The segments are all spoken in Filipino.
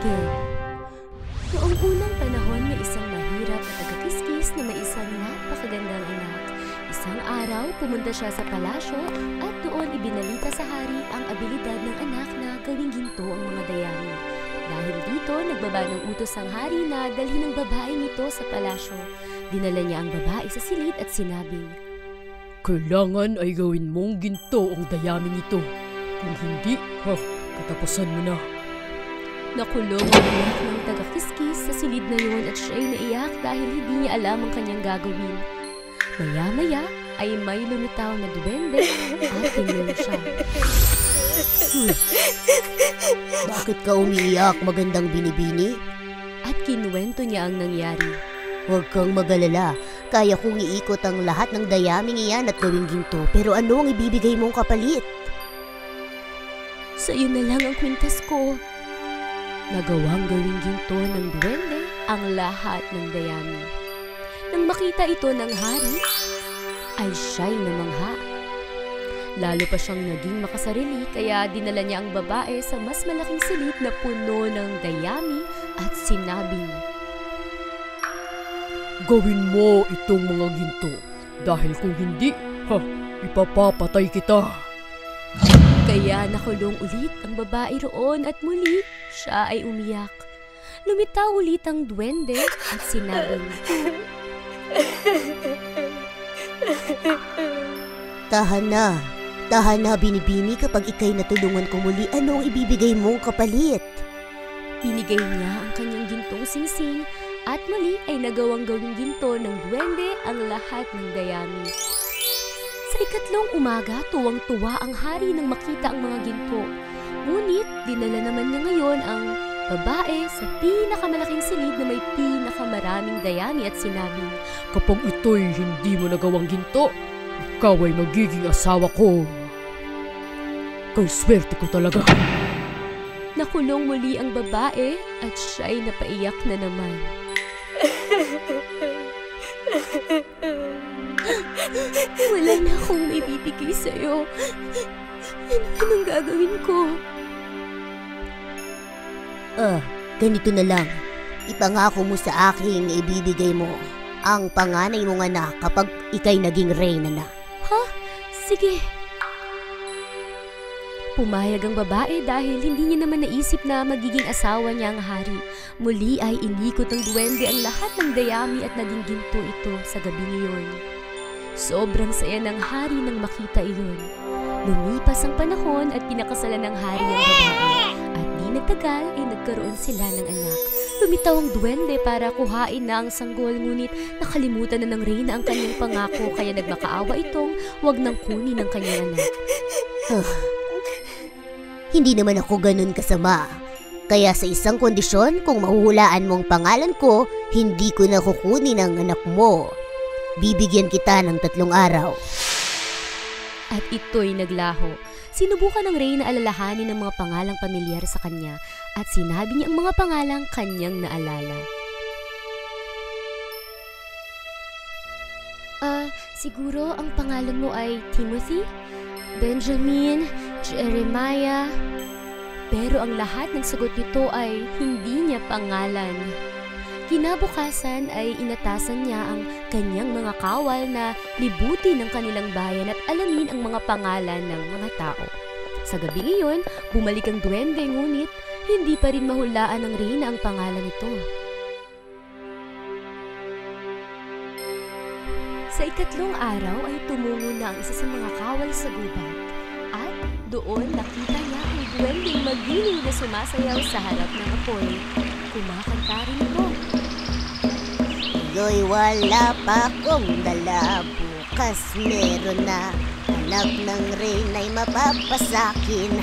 again. Noong unang panahon may isang mahirap at taga-kiskis na may isang napakagandang anak. Isang araw, pumunta siya sa palasyo at doon ibinalita sa hari ang abilidad ng anak na gawing ginto ang mga dayami. Dahil dito, nagbaba ng utos ang hari na dalhin ang babaeng ito sa palasyo. Dinala niya ang babae sa silid at sinabing, "Kailangan ay gawin mong ginto ang dayaming ito. Kung hindi, katapusan mo na." Nakulong ang anak ng taga-kiskis sa silid na yun at siya'y naiyak dahil hindi niya alam ang kanyang gagawin. Maya-maya ay may lumitaw na duwende at tinulong siya. Bakit ka umiiyak, magandang binibini? At kinuwento niya ang nangyari. Huwag kang magalala. Kaya kong iikot ang lahat ng dayaming iyan at gawing ginto. Pero ano ang ibibigay mong kapalit? Sa iyo na lang ang kwintas ko. Nagawang gawing ginto ng duwende ang lahat ng dayami. Nang makita ito ng hari, ay siya'y namangha. Lalo pa siyang naging makasarili kaya dinala niya ang babae sa mas malaking silid na puno ng dayami at sinabing, "Gawin mo itong mga ginto dahil kung hindi, ipapapatay kita." Kaya nakulong ulit ang babae roon at muli siya ay umiyak. Lumitaw ulit ang duwende at sinabing, Tahan na binibini kapag ikay natulungan ko muli, ano ang ibibigay mong kapalit? Binigay niya ang kanyang gintong singsing at muli ay nagawang gawing ginto ng duwende ang lahat ng dayami. Sa ikatlong umaga, tuwang-tuwa ang hari nang makita ang mga ginto. Ngunit dinala naman niya ngayon ang babae sa pinakamalaking silid na may pinakamaraming dayami at sinabing, "Kapag ito'y hindi mo nagawang ginto, ikaw ay magiging asawa ko. Kay swerte ko talaga." Nakulong muli ang babae at siya'y napaiyak na naman. Wala na akong ibibigay sa'yo. Anong gagawin ko? Ganito na lang. Ipangako mo sa akin na ibibigay mo ang panganay mong anak kapag ikay naging reyna na. Sige. Pumayag ang babae dahil hindi niya naman naisip na magiging asawa niya ang hari. Muli ay inikot ng duwende ang lahat ng dayami at naging ginto ito sa gabing iyon. Sobrang saya ng hari nang makita iyon. Lumipas ang panahon at pinakasalan ng hari ang babae. At di nagtagal ay nagkaroon sila ng anak. Lumitaw ang duwende para kuhain na ang sanggol ngunit nakalimutan na ng reyna ang kanyang pangako kaya nagmakaawa itong wag nang kunin ang kanyang anak. Hindi naman ako ganun kasama. Kaya sa isang kondisyon, kung mahuhulaan mo ang pangalan ko, hindi ko na kukunin ang anak mo. Bibigyan kita ng 3 araw. At ito'y naglaho. Sinubukan ng reyna alalahanin ng mga pangalang pamilyar sa kanya at sinabi niya ang mga pangalang kanyang naalala. Siguro ang pangalan mo ay Timothy, Benjamin, Jeremiah. Pero ang lahat ng sagot nito ay hindi niya pangalan. Kinabukasan ay inatasan niya ang kanyang mga kawal na libutin ang kanilang bayan at alamin ang mga pangalan ng mga tao. Sa gabing iyon, bumalik ang duwende ngunit hindi pa rin mahulaan ng reyna ang pangalan nito. Sa ikatlong araw ay tumungo na ang isa sa mga kawal sa gubat at doon nakita niya ang duwendeng magiliw na sumasayaw sa harap ng apoy. Kumakanta rin ito. Ngayon wala pa akong dala, bukas meron na. Anak ng reyna'y mapapasakin.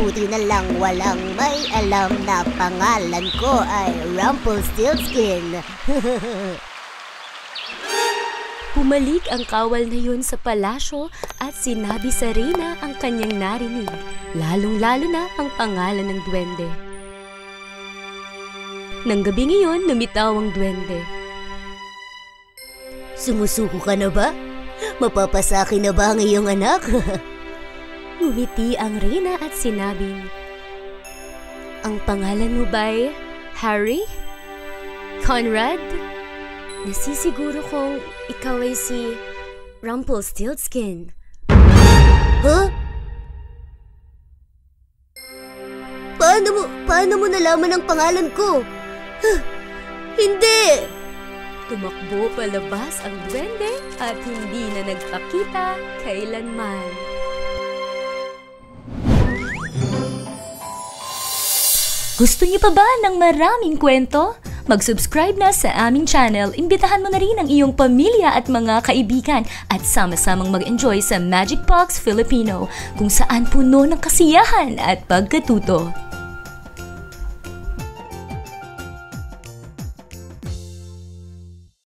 Buti na lang walang may alam na pangalan ko ay Rumpelstiltskin. Bumalik ang kawal na yun sa palasyo at sinabi sa reyna ang kanyang narinig, lalong-lalo na ang pangalan ng duwende. Nang gabing iyon, lumitaw ang duwende. Sumusuko ka na ba? Mapapasakin na ba ang iyong anak? Ngumiti ang reyna at sinabing, Ang pangalan mo ba'y Harry? Conrad? Nasisiguro kong ikaw ay si Rumpelstiltskin. Huh? Paano mo nalaman ang pangalan ko? Hindi! Tumakbo palabas ang duwende at hindi na nagpakita kailanman. Gusto niyo pa ba ng maraming kwento? Mag-subscribe na sa aming channel, imbitahan mo na rin ang iyong pamilya at mga kaibigan at sama-samang mag-enjoy sa Magic Box Filipino, kung saan puno ng kasiyahan at pagkatuto.